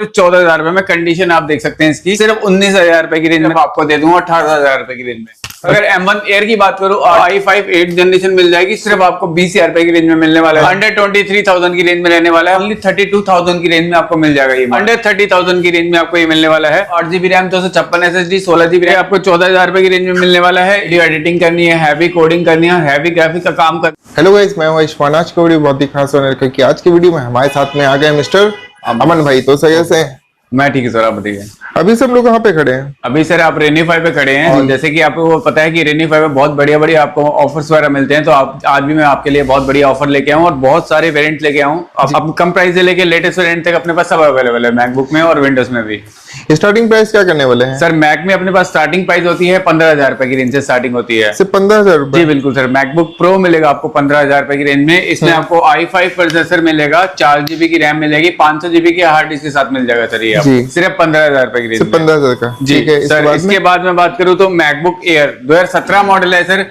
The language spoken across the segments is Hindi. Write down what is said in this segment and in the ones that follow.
सिर्फ 14,000 रुपए में कंडीशन आप देख सकते हैं इसकी, सिर्फ 19,000 रुपए की रेंज में आपको दे दूंगा 18,000 रुपए की रेंज में। अगर M1 एयर की बात करूं, i5 8 जनरेशन मिल जाएगी, सिर्फ आपको 20,000 रुपए की रेंज में मिलने वाला है। अंडर 23,000 की रेंज में रहने वाला है, ओनली 32,000 की रेंज में आपको मिल जाएगा ये। अंडर 30,000 की रेंज में आपको ये मिलने वाला है। 8GB RAM 256 SSD 16GB RAM आपको 14,000 रुपए की रेंज में मिलने वाला है। वीडियो एडिटिंग करनी है, हैवी कोडिंग करनी है, हैवी ग्राफिक का काम कर। हेलो गाइस, मैं हूं इशफान। आज की वीडियो बहुत ही खास होने लगी कि आज की वीडियो में हमारे साथ में आ गए मिस्टर अमन भाई। तो सही से मैं ठीक है सर, आप बताइए। अभी सब लोग कहाँ पे खड़े हैं? अभी सर आप रेनीफाई पे खड़े हैं और जैसे कि आपको पता है कि रेनीफाई पे बहुत बढ़िया आपको ऑफर्स वगैरह मिलते हैं, तो आप आज भी मैं आपके लिए बहुत बढ़िया ऑफर लेके आऊँ और बहुत सारे वेरिएंट लेके आऊँ। अब कम प्राइस से लेके लेटेस्ट वेरिएंट तक अपने पास सब अवेलेबल है, मैकबुक में और विंडोज में भी। स्टार्टिंग प्राइस क्या करने वाले हैं? सर मैक में अपने पास स्टार्टिंग प्राइस होती है 15,000 रुपए की रेंज से स्टार्टिंग होती है। सिर्फ 15,000 रुपए? जी बिल्कुल सर। मैकबुक प्रो मिलेगा आपको 15,000 रुपए की रेंज में। इसमें आपको i5 प्रोसेसर मिलेगा, 4GB की रैम मिलेगी, 500GB की हार्ड डिस्क के साथ मिल जाएगा सर। ये सिर्फ 15,000 रुपए की रेंज में। 15,000 का जी सर। इसके बाद में बात करूं तो मैकबुक एयर 2017 मॉडल है सर।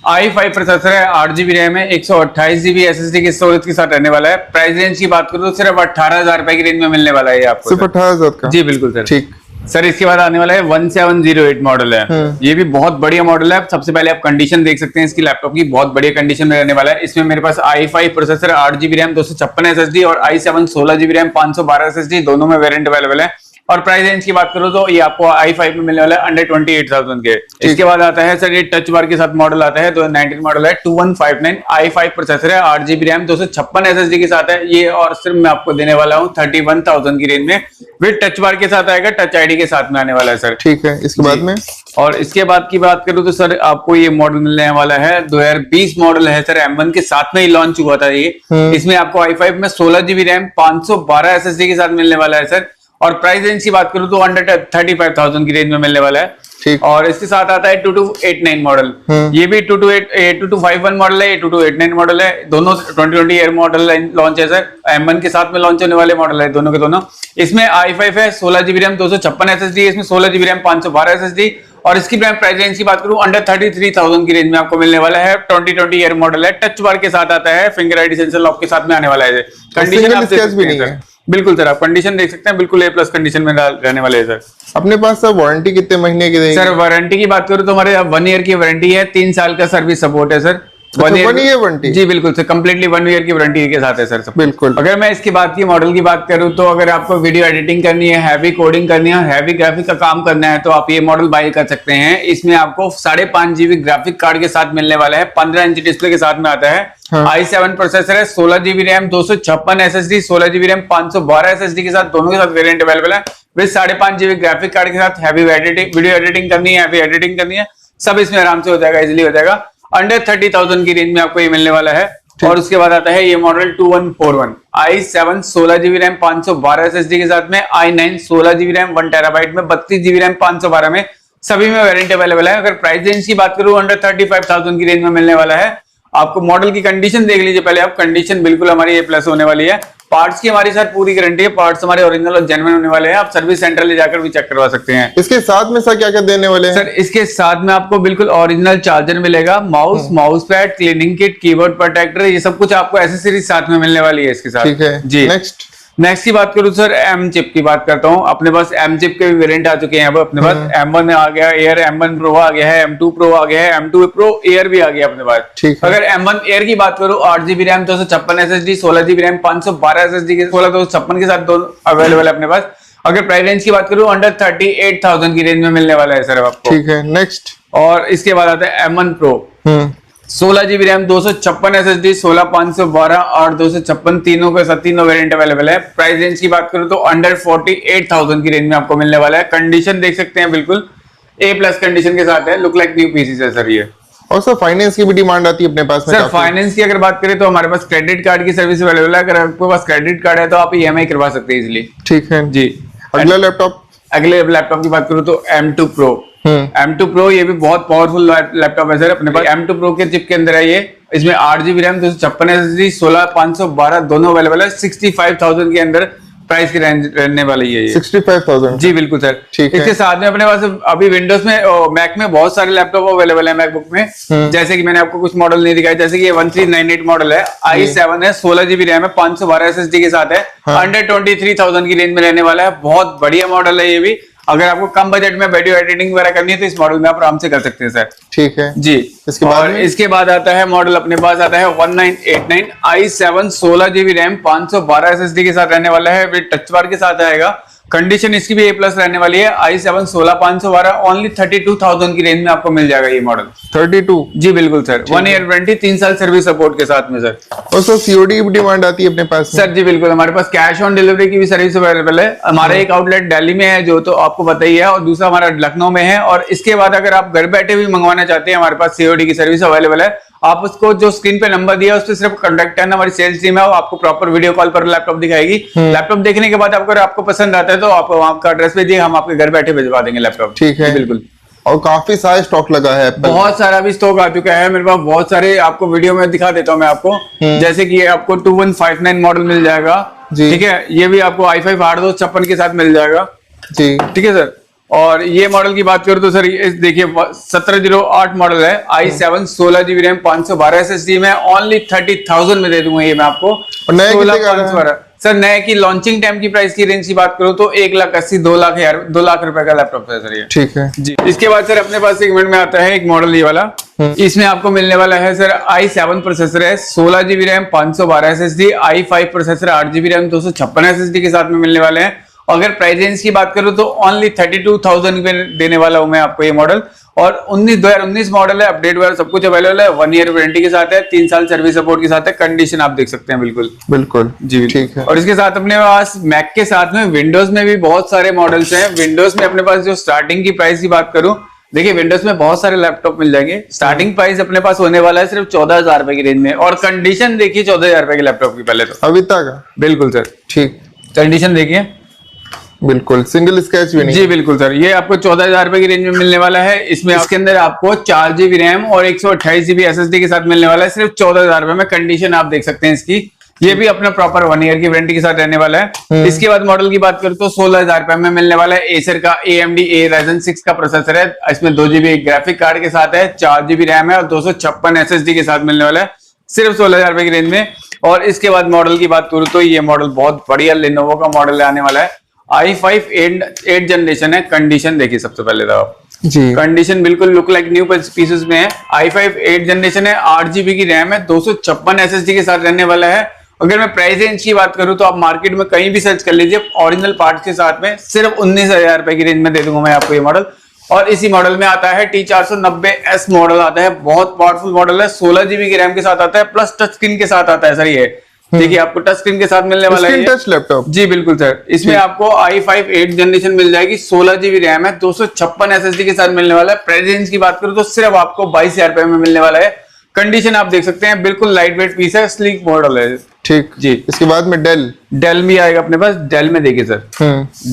i5 प्रोसेसर है, 8GB रैम है, 128GB SSD के स्टोरेज के साथ रहने वाला है। प्राइस रेंज की बात करूं तो सिर्फ 18,000 रुपए की रेंज में मिलने वाला है ये आपको। सिर्फ 18,000 का? जी बिल्कुल सर। ठीक सर। इसके बाद आने वाला है 1708 मॉडल है। ये भी बहुत बढ़िया मॉडल है। सबसे पहले आप कंडीशन देख सकते हैं इसकी लैपटॉप की, बहुत बढ़िया कंडीशन में रहने वाला है। इसमें मेरे पास i5 processor, 8GB RAM, 256 SSD और i7 16GB रैम, 512 SSD दोनों में वेरिएंट अवेलेबल है। और प्राइस रेंज की बात करूं तो ये आपको i5 में मिलने वाला है अंडर 28,000 के। इसके बाद आता है सर ये टच बार के साथ मॉडल आता है, 2019 मॉडल है, 2159 i5 प्रोसेसर है, 8GB रैम, 256 SSD के साथ है ये। और सिर्फ मैं आपको देने वाला हूं 31,000 की रेंज में, विद टच बार के साथ आएगा, टच आईडी के साथ में आने वाला है सर। ठीक है। इसके बाद में और इसके बाद की बात करूं तो सर आपको ये मॉडल मिलने वाला है 2020 मॉडल है सर। M1 के साथ में ही लॉन्च हुआ था ये। इसमें आपको i5 में 16GB रैम, 512 SSD के साथ मिलने वाला है सर। और प्राइस रेंज की बात करूं तो अंडर 35,000 की रेंज में मिलने वाला है। ठीक। और इसके साथ आता है 2289 मॉडल। ये भी 2251 मॉडल है, 2289 मॉडल है। दोनों 2020 ईयर मॉडल लॉन्च है सर। M1 के साथ में लॉन्च होने वाले मॉडल है दोनों के दोनों। इसमें i5 है, 16GB रैम, 256 SSD, इसमें 16GB रैम, 512 SSD। और इसकी प्राइस रेंज की बात करूं अंडर 33,000 की रेंज में आपको मिलने वाला है। 2020 ईयर मॉडल है, टच बार के साथ आता है, फिंगर आईडी सेंसर लॉक के साथ में आने वाला है। कंडीशन आप देख सकते हैं सर। बिल्कुल सर, आप कंडीशन देख सकते हैं, बिल्कुल A+ कंडीशन में रहने वाले हैं सर। अपने पास सर वारंटी कितने महीने की रहेगी? सर वारंटी की बात करूं तो हमारे 1 ईयर की वारंटी है, 3 साल का सर्विस सपोर्ट है सर। 1 year warranty? जी बिल्कुल सर, कंप्लीटली 1 ईयर की वारंटी के साथ है सर सब। बिल्कुल। अगर मैं इसकी बात की मॉडल की बात करूं तो अगर आपको वीडियो एडिटिंग करनी है, हैवी कोडिंग करनी है, हैवी ग्राफिक का काम करना है तो आप ये मॉडल बाय कर सकते हैं। इसमें आपको 5.5GB ग्राफिक कार्ड के साथ मिलने वाला है, 15 इंच डिस्प्ले के साथ में आता है। i7 प्रोसेसर है, 16GB RAM, 256 SSD, 16GB RAM, 512 SSD के साथ दोनों के साथ वेरिएंट अवेलेबल है। विद 5.5GB ग्राफिक कार्ड के साथ हैवी वीडियो एडिटिंग करनी है, हैवी एडिटिंग करनी है, सब इसमें आराम से हो जाएगा, इजिली हो जाएगा। अंडर 30,000 की रेंज में आपको ये मिलने वाला है। और उसके बाद आता है ये model 2141 i7 16GB RAM, 512 SSD के साथ में, i9 16GB रैम, 1TB में, 32GB रैम, 512 में, सभी में वेरिएंट अवेलेबल है। अगर प्राइस रेंज की बात करूं अंडर 35,000 की रेंज में मिलने वाला है। आपको मॉडल की कंडीशन देख लीजिए पहले आप, कंडीशन बिल्कुल हमारी A+ होने वाली है। पार्ट्स की हमारी सर पूरी गारंटी है, पार्ट्स हमारे ओरिजिनल और जेन्युइन होने वाले हैं। आप सर्विस सेंटर ले जाकर भी चेक करवा सकते हैं। इसके साथ में सर क्या क्या देने वाले हैं? सर इसके साथ में आपको बिल्कुल ओरिजिनल चार्जर मिलेगा, mouse pad, cleaning kit, keyboard protector, ये सब कुछ आपको एसेसरीज साथ में मिलने वाली है इसके साथ। ठीक है जी। नेक्स्ट की बात करूं सर, M चिप की बात करता हूं। अपने पास M चिप के भी वेरिएंट आ चुके हैं। अब अपने पास M1 आ गया एयर, M1 प्रो आ गया है, M2 प्रो आ गया है, M2 प्रो एयर भी आ गया अपने पास। ठीक है। अगर M1 एयर की बात करूं, 8GB RAM, 256 SSD, 16GB RAM, 512 SSD के 16 के साथ दोनों अवेलेबल है अपने पास। अगर प्राइस रेंज की बात करूं अंडर 38,000 की रेंज में मिलने वाला है सर आपको। ठीक है। नेक्स्ट। और इसके बाद आता है M1 pro, 16GB RAM, 256 SSD, 16,512 और 256 तीनों के साथ तीनों वेरिएंट अवेलेबल है। प्राइस रेंज की बात करूं तो अंडर 48,000 की रेंज में आपको मिलने वाला है। कंडीशन देख सकते हैं बिल्कुल A+ कंडीशन के साथ है, लुक लाइक न्यू पीसी है सर ये। और सर फाइनेंस की भी डिमांड आती है अपने पास में? सर फाइनेंस की अगर बात करें तो हमारे पास क्रेडिट कार्ड की सर्विस अवेलेबल है। अगर आपके पास क्रेडिट कार्ड है तो आप EMI करवा सकते हैं इजिली। ठीक है जी। अगला लैपटॉप? अगले लैपटॉप की बात करूं तो M2 Pro। M2 Pro ये भी बहुत पावरफुल लैपटॉप है सर अपने पास। M2 Pro के चिप के अंदर है ये। इसमें 8GB रैम, 256 SSD, 16,512 दोनों अवेलेबल है। 65,000 के अंदर प्राइस की रेंज रहने वाली है ये 65,000। जी बिल्कुल सर। ठीक है। इसके साथ में अपने पास अभी विंडोज में मैक में बहुत सारे लैपटॉप अवेलेबल है मैकबुक में। जैसे कि मैंने आपको कुछ मॉडल नहीं दिखाया, जैसे कि ये 1398 मॉडल है, i7 है, 16 GB रैम है, 512 SSD के साथ है, अंडर 23,000 की रेंज में रहने वाला है। बहुत बढ़िया मॉडल है ये भी। अगर आपको कम बजट में वीडियो एडिटिंग वगैरह करनी है तो इस मॉडल में आप आराम से कर सकते हैं सर। ठीक है जी। इसके बाद आता है मॉडल अपने पास आता है 1989 i7 16 GB रैम 512 SSD के साथ रहने वाला है, विद टच बार के साथ आएगा। कंडीशन इसकी भी A+ रहने वाली है। i7 16 512 ओनली 32,000 की रेंज में आपको मिल जाएगा ये मॉडल। 32? जी बिल्कुल सर। 1 ईयर वारंटी, 3 साल सर्विस सपोर्ट के साथ में सर। और सर सीओडी की डिमांड आती है अपने पास सर? जी बिल्कुल, हमारे पास कैश ऑन डिलीवरी की भी सर्विस अवेलेबल है। हमारा एक आउटलेट दिल्ली में है जो तो आपको पता ही है, और दूसरा हमारा लखनऊ में है। और इसके बाद अगर आप घर बैठे भी मंगवाना चाहते हैं, हमारे पास सीओडी की सर्विस अवेलेबल है। आप उसको जो स्क्रीन पे नंबर दिया है उस पर सिर्फ कांटेक्ट करना, हमारी सेल्स टीम है, वो आपको प्रॉपर वीडियो कॉल पर लैपटॉप दिखाएगी। लैपटॉप देखने के बाद आपको पसंद आता है तो आप आपका एड्रेस भेजिए, हम आपके घर बैठे भिजवा देंगे लैपटॉप। ठीक है बिल्कुल। और काफी सारा स्टॉक लगा है Apple। बहुत सारा भी स्टॉक आ चुका है मेरे पास, बहुत सारे आपको वीडियो में दिखा देता हूँ मैं आपको। जैसे कि ये आपको 2159 मॉडल मिल जाएगा। ठीक है, ये भी आपको i5 हार्डवेयर 56 के साथ मिल जाएगा जी। ठीक है सर। और ये मॉडल की बात करूं तो सर देखिए 1708 मॉडल है, i7 16 GB रैम 512 SSD में ओनली 30,000 में दे दूंगा ये मैं आपको। 16 सर नए की लॉन्चिंग टाइम की प्राइस की रेंज की बात करूं तो 1,80,000 2 लाख रुपए का लैपटॉप है सर ये। ठीक है जी। इसके बाद सर अपने पास सेगमेंट में आता है एक मॉडल ये वाला। इसमें आपको मिलने वाला है सर i7 प्रोसेसर है, 16 GB RAM 512 SSD, i5 processor 8 GB RAM 256 SSD के साथ में मिलने वाले हैं। अगर प्राइस रेंज की बात करूं तो ओनली 32,000 में देने वाला हूं मैं आपको ये मॉडल। और 2019 मॉडल है, अपडेट वगैरह सब कुछ अवेलेबल है, 1 ईयर वारंटी के साथ है, 3 साल सर्विस सपोर्ट के साथ है। कंडीशन आप देख सकते हैं बिल्कुल बिल्कुल जी। ठीक है। और इसके साथ अपने पास मैक के साथ में विंडोज में भी बहुत सारे मॉडल्स हैं। विंडोज में अपने पास जो स्टार्टिंग की प्राइस की बात करूं, देखिए विंडोज में बहुत सारे लैपटॉप मिल जाएंगे। स्टार्टिंग प्राइस अपने पास होने वाला है सिर्फ 14,000 रुपए की रेंज में। और कंडीशन देखिए 14,000 रुपए के लैपटॉप की पहले तो अभी तक बिल्कुल सर। ठीक, कंडीशन देखिए बिल्कुल सिंगल स्क्रैच भी नहीं। जी बिल्कुल सर। ये आपको 14,000 रुपए की रेंज में मिलने वाला है। इसमें इसके अंदर आपको 4 GB रैम और 128 GB SSD के साथ मिलने वाला है, सिर्फ 14,000 रुपए में। कंडीशन आप देख सकते हैं इसकी, ये भी अपना प्रॉपर 1 ईयर की वारंटी के साथ रहने वाला है। इसके बाद मॉडल की बात करूं तो 16,000 रुपए में मिलने वाला है। एसर का AMD Ryzen 6 का प्रोसेसर है, इसमें 2 GB ग्राफिक कार्ड के साथ है, 4 GB रैम है और 256 SSD के साथ मिलने वाला है, सिर्फ 16,000 रुपए की रेंज में। और इसके बाद मॉडल की बात करूं तो ये मॉडल बहुत बढ़िया लेनोवो का मॉडल आने वाला है। i5 8 जनरेशन है। कंडीशन देखिए सबसे पहले तो आप जी, कंडीशन बिल्कुल लुक लाइक न्यू पीसेस में है। i5 8 जनरेशन है, 8 GB की रैम है, 256 SSD के साथ रहने वाला है। अगर मैं प्राइस रेंज की बात करूं तो आप मार्केट में कहीं भी सर्च कर लीजिए, ओरिजिनल पार्ट्स के साथ में सिर्फ 19,000 रुपए की रेंज में दे दूंगा मैं आपको ये मॉडल। और इसी मॉडल में आता है T490S मॉडल आता है, बहुत पावरफुल मॉडल है, 16 GB की रैम के साथ आता है, प्लस टच स्क्रीन के साथ आता है सर। ये देखिए आपको टच स्क्रीन के साथ मिलने वाला है टच लैपटॉप। जी बिल्कुल सर। इसमें आपको i5 8 जनरेशन मिल जाएगी, 16 GB रैम है, 256 SSD के साथ मिलने वाला है। प्राइस रेंज की बात करूं तो सिर्फ आपको 22,000 रुपए में मिलने वाला है। कंडीशन आप देख सकते हैं, बिल्कुल लाइट वेट पीस है, स्लीक मॉडल है। ठीक जी। इसके बाद में डेल भी आएगा अपने पास। डेल में देखिए सर,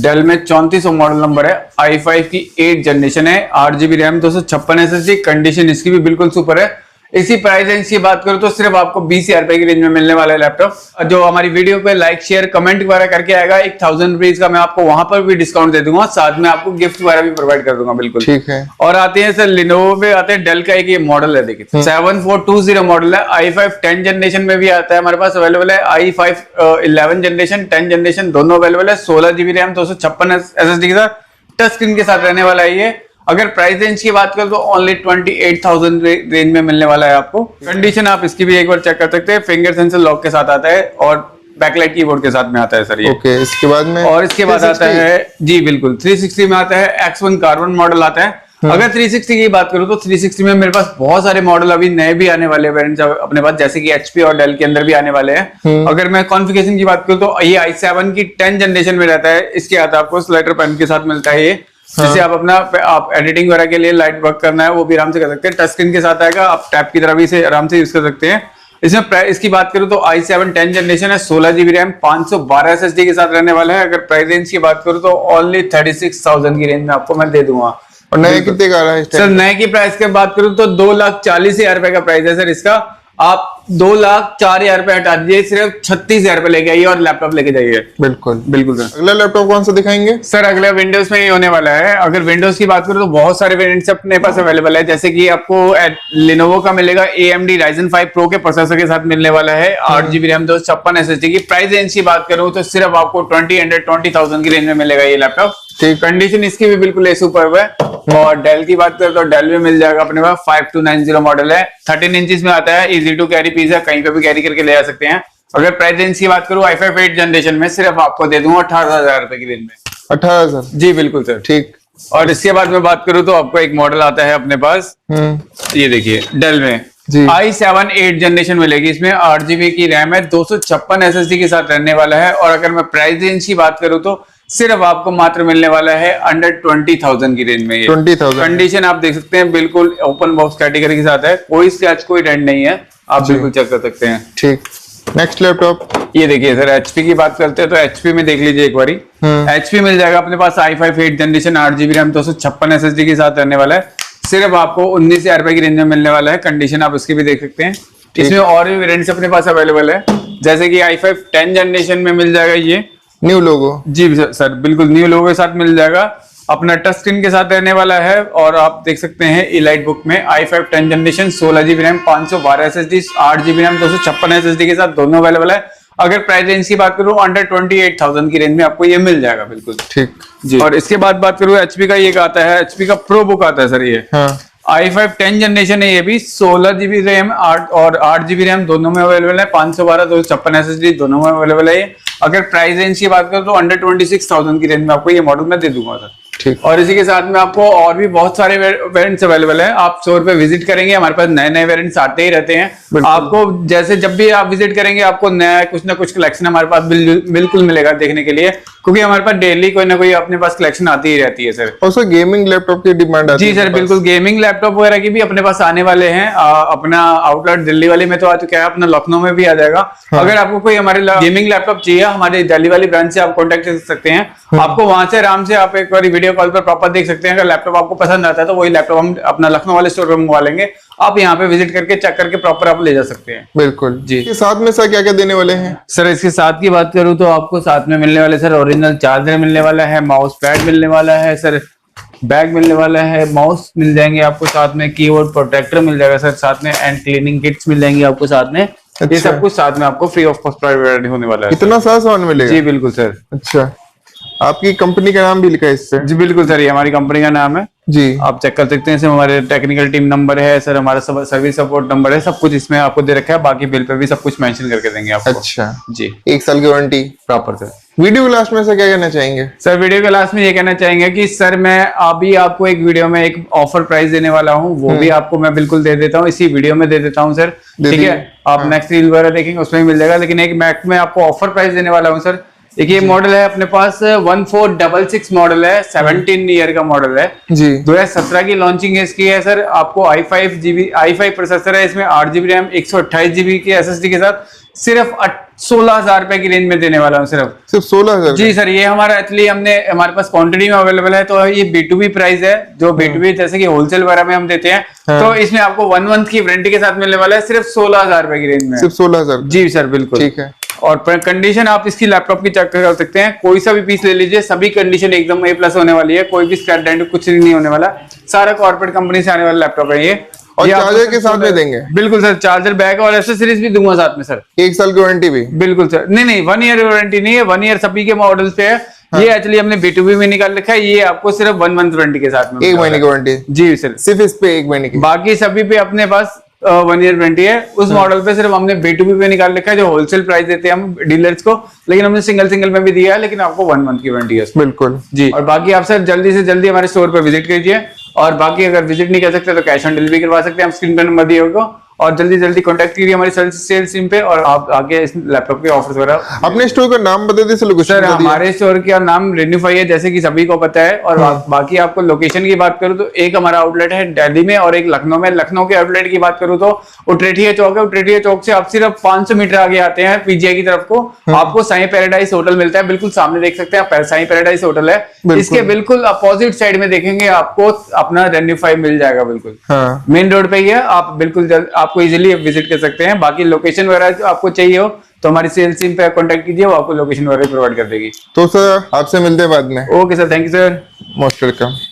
डेल में 3400 मॉडल नंबर है, i5 की 8 जनरेशन है, 8 GB रैम 256 SSD। कंडीशन इसकी भी बिल्कुल सुपर है। इसी प्राइस रेंज की बात करूं तो सिर्फ आपको 20,000 रुपए की रेंज में मिलने वाला है लैपटॉप। जो हमारी वीडियो पे लाइक शेयर कमेंट वगैरह करके आएगा, 1,000 रुपीज का मैं आपको वहां पर भी डिस्काउंट दे दूंगा, साथ में आपको गिफ्ट वगैरह भी प्रोवाइड कर दूंगा। बिल्कुल ठीक है। और आते हैं सर लिनोवो पे, आते हैं डेल का एक ये मॉडल है, देखिए 7420 मॉडल है, i5 10 जनरेशन में भी आता है हमारे पास अवेलेबल है, i5 11 जनरेशन 10 जनरेशन दोनों अवेलेबल है, 16 GB रैम 256 SSD के साथ टच स्क्रीन के साथ रहने वाला है ये। अगर प्राइस रेंज की बात करें तो ओनली 28,000 रेंज में मिलने वाला है आपको। कंडीशन आप इसकी भी एक बार चेक कर सकते हैं, फिंगर सेंसर लॉक के साथ आता है और बैकलाइट कीबोर्ड के साथ में आता है सर ये। ओके, इसके बाद में और इसके बाद आता है जी बिल्कुल 360 में आता है, X1 कार्बन मॉडल आता है। अगर 360 की बात करूं तो 360 में मेरे पास बहुत सारे मॉडल अभी नए भी आने वाले वेरिएंट्स अपने पास, जैसे कि HP और डेल के अंदर भी आने वाले हैं। अगर मैं कॉन्फ़िगरेशन की बात करूं तो ये i7 की 10 जनरेशन में रहता है, इसके आता है आपको स्लाइडर पैन के साथ मिलता है ये, जिससे आप अपना आप एडिटिंग वगैरह के लिए लाइट वर्क करना है वो भी आराम से कर सकते हैं। टच स्क्रीन के साथ आएगा, आप टैप की तरह भी इसे आराम से यूज कर सकते हैं। इसमें इसकी बात करूं तो i7 10 जनरेशन है, 16 GB रैम 512 SSD के साथ रहने वाला है। अगर प्राइस रेंज की बात करूं तो ओनली 36,000 की रेंज में आपको मैं दे दूंगा। और नए कितने का रहा है सर? नए की प्राइस की बात करूं तो 2,40,000 रुपए का प्राइस है सर इसका। आप 2,04,000 रुपए हटा दीजिए, सिर्फ 36,000 रुपए लेके आइए और लैपटॉप लेके जाइए। बिल्कुल बिल्कुल सर। अगला लैपटॉप कौन सा दिखाएंगे सर अगला विंडोज में ही होने वाला है। अगर विंडोज की बात करूं तो बहुत सारे वेरिएंट्स अपने पास अवेलेबल है, जैसे कि आपको लिनोवो का मिलेगा AMD Ryzen 5 Pro के प्रोसेसर के साथ मिलने वाला है, 8GB रैम 256 SSD की। प्राइस रेंज की बात करूं तो सिर्फ आपको 20,000 की रेंज में मिलेगा ये लैपटॉप। कंडीशन इसकी भी बिल्कुल सुपर्ब है। और डेल की बात करें तो डेल में मिल जाएगा अपने पास, 5290 मॉडल है, 13 इंचेस में आता है, इजी टू कैरी पीस है, कहीं पे भी कैरी करके ले जा सकते हैं। अगर प्राइस रेंज की बात करूं i5 8 जनरेशन में सिर्फ आपको दे दूंगा 18,000 रुपए की रेंज में। 18,000 जी बिल्कुल सर। ठीक। और इसके बाद में बात करूं तो आपको एक मॉडल आता है अपने पास, ये देखिए डेल में i7 8 जनरेशन मिलेगी। इसमें 8GB की रैम है, 256 SSD के साथ रहने वाला है। और अगर मैं प्राइस रेंज की बात करूं तो सिर्फ आपको मात्र मिलने वाला है अंडर 20,000 की रेंज में। ये 20,000 कंडीशन आप देख सकते हैं, बिल्कुल ओपन बॉक्स कैटेगरी के साथ है, कोई स्क्रैच कोई डेंट नहीं है, आप बिल्कुल चेक कर सकते हैं। ठीक। नेक्स्ट लैपटॉप ये देखिए सर, HP की बात करते हैं तो HP में देख लीजिए एक बारी। HP मिल जाएगा अपने पास i5 8 generation 8GB RAM 256 SSD के साथ रहने वाला है, सिर्फ आपको 19,000 रुपए की रेंज में मिलने वाला है। कंडीशन आप इसकी भी देख सकते हैं। इसमें और भी वेरिएंट्स अपने पास अवेलेबल है, जैसे कि i5 10 जनरेशन में मिल जाएगा ये न्यू लोगो। जी सर, बिल्कुल न्यू लोगो के साथ मिल जाएगा, अपना टच स्क्रीन के साथ रहने वाला है। और आप देख सकते हैं इलाइट बुक में i5 10 generation 16GB RAM 512 SSD 8GB RAM 256 SSD के साथ दोनों अवेलेबल है। अगर प्राइस रेंज की बात करूं अंडर 28,000 की रेंज में आपको ये मिल जाएगा बिल्कुल। ठीक जी। और इसके बाद बात करूं HP का, ये आता है HP का प्रो बुक आता है सर ये। i5 10 जनरेशन है, ये भी 16GB रैम और 8GB रैम दोनों में अवेलेबल है, 512 256 SSD दोनों में अवेलेबल है ये। अगर प्राइस रेंज की बात करूं तो अंडर 26,000 की रेंज में आपको ये मॉडल मैं दे दूंगा सर। ठीक। और इसी के साथ में आपको और भी बहुत सारे वेरिएंट्स अवेलेबल है। आप स्टोर पे विजिट करेंगे, हमारे पास नए नए वेरिएंट्स आते ही रहते हैं। आपको जैसे जब भी आप विजिट करेंगे आपको नया कुछ ना कुछ कलेक्शन हमारे पास बिल्कुल मिलेगा देखने के लिए, क्योंकि हमारे पास डेली कोई ना कोई अपने पास कलेक्शन आती ही रहती है सर। और सर गेमिंग लैपटॉप की डिमांड आती है? जी सर बिल्कुल, गेमिंग लैपटॉप वगैरह की भी अपने पास आने वाले हैं। अपना आउटलेट दिल्ली वाले में तो आ चुका है, अपना लखनऊ में भी आ जाएगा। अगर आपको कोई हमारे गेमिंग लैपटॉप चाहिए, हमारे दिल्ली वाली ब्रांच से आप कॉन्टेक्ट कर सकते हैं। आपको वहां से आराम से आप एक बार वीडियो कॉल पर प्रॉपर देख सकते हैं। अगर लैपटॉप आपको पसंद आता है तो वही लैपटॉप हम अपना लखनऊ वाले स्टोर पर मंगवा लेंगे, आप यहाँ पे विजिट करके चेक करके प्रॉपर आप ले जा सकते हैं। बिल्कुल जी। इसके साथ में सर क्या क्या देने वाले हैं? सर इसके साथ की बात करूं तो आपको साथ में मिलने वाले सर ओरिजिनल चार्जर मिलने वाला है, माउस पैड मिलने वाला है सर, बैग मिलने वाला है, माउस मिल जाएंगे आपको साथ में, कीबोर्ड प्रोटेक्टर मिल जाएगा सर साथ में, एंड क्लीनिंग किट्स मिल जाएंगी आपको साथ में। ये सब कुछ साथ में आपको फ्री ऑफ कॉस्ट प्रोवाइड होने वाला है। इतना सारा सामान मिलेगा? जी बिल्कुल सर। अच्छा, आपकी कंपनी का नाम भी लिखा है इस पे? जी बिल्कुल सर, ये हमारी कंपनी का नाम है जी, आप चेक कर सकते हैं। इसमें हमारे टेक्निकल टीम नंबर है सर, हमारा सर्विस सपोर्ट नंबर है, सब कुछ इसमें आपको दे रखा है। बाकी बिल पे भी सब कुछ मेंशन करके देंगे आपको। अच्छा जी, 1 साल की वारंटी प्रॉपर सर। वीडियो के लास्ट में सर क्या कहना चाहेंगे? सर वीडियो के लास्ट में ये कहना चाहेंगे कि सर मैं अभी आपको एक वीडियो में एक ऑफर प्राइस देने वाला हूँ, वो भी आपको मैं बिल्कुल दे देता हूँ, इसी वीडियो में दे देता हूँ सर। ठीक है, आप नेक्स्ट रील वगैरह देखेंगे उसमें मिल जाएगा, लेकिन एक मैक में आपको ऑफर प्राइस देने वाला हूँ सर। एक ये मॉडल है अपने पास 1466 मॉडल है, 17 ईयर का मॉडल है जी, 2017 की लॉन्चिंग इसकी है सर। आपको i5 प्रोसेसर है, इसमें 8GB रैम 128GB की SSD के साथ सिर्फ 16,000 रुपए की रेंज में देने वाला हूँ सिर्फ 16,000? जी सर, ये हमारा एक्चुअली हमारे पास क्वांटिटी में अवेलेबल है, तो ये B2B प्राइस है, जो B2B जैसे कि होलसेल वगैरह में हम देते हैं। तो इसमें आपको 1 मंथ की वारंटी के साथ मिलने वाला है सिर्फ 16,000 रुपए की रेंज में। सिर्फ 16,000? जी सर बिल्कुल। ठीक है। और कंडीशन आप इसकी लैपटॉप की चेक कर सकते हैं, कोई सा भी पीस ले लीजिए, सभी कंडीशन एकदम A+ होने वाली है, कोई भी स्क्रैच डेंट कुछ नहीं होने वाला, सारा कॉर्पोरेट कंपनी से आने वाला लैपटॉप है ये। और चार्जर के साथ में देंगे? बिल्कुल सर, चार्जर, बैग और एक्सेसरीज भी दूंगा साथ में सर। 1 साल की वारंटी भी? बिल्कुल सर, नहीं 1 ईयर वारंटी नहीं है, 1 ईयर सभी के मॉडल्स पे है। हाँ। ये एक्चुअली हमने B2B में निकाल रखा है, ये आपको सिर्फ 1 मंथ वारंटी के साथ में, 1 महीने की वारंटी? जी सर, सिर्फ इस पे 1 महीने की? बाकी सभी पे अपने पास 1 ईयर वारंटी है। उस मॉडल पे सिर्फ हमने B2B पे निकाल रखा है, जो होलसेल प्राइस देते हैं हम डीलर्स को, लेकिन हमने सिंगल में भी दिया है, लेकिन आपको 1 मंथ की वारंटी है। बिल्कुल जी। और बाकी आप सर जल्दी से जल्दी हमारे स्टोर पे विजिट कीजिए, और बाकी अगर विजिट नहीं कर सकते तो कैश ऑन डिलीवरी करवा सकते हैं, हम स्क्रीन पर नंबर दिए होगा, और जल्दी कॉन्टैक्ट कीजिए हमारी सेल्स टीम पे, और आप आगे इस लैपटॉप के ऑफर्स वगैरह। अपने स्टोर का नाम बता दीजिए लोकेशन। सर हमारे स्टोर का नाम रेन्यूफाई है, जैसे कि सभी को पता है। और बाकी आपको लोकेशन की बात करूं तो एक हमारा आउटलेट है दिल्ली में और एक लखनऊ में। लखनऊ के आउटलेट की बात करूं तो उटरेठिया चौक है, उटरेठिया चौक से आप सिर्फ 500 मीटर आगे आते हैं PGI की तरफ को, आपको साई पैराडाइज होटल मिलता है, बिल्कुल सामने देख सकते हैं साई पैराडाइज होटल है। इसके बिल्कुल अपोजिट साइड में देखेंगे आपको अपना रेन्यूफाई मिल जाएगा, बिल्कुल मेन रोड पे ही है। आप बिल्कुल आप आपको इजीली विजिट कर सकते हैं। बाकी लोकेशन वगैरह जो आपको चाहिए हो तो हमारी सेल्स टीम पे कांटेक्ट कीजिए, वो आपको लोकेशन वगैरह प्रोवाइड कर देगी। तो सर आपसे मिलते हैं बाद में। Okay sir, thank you sir. Most welcome.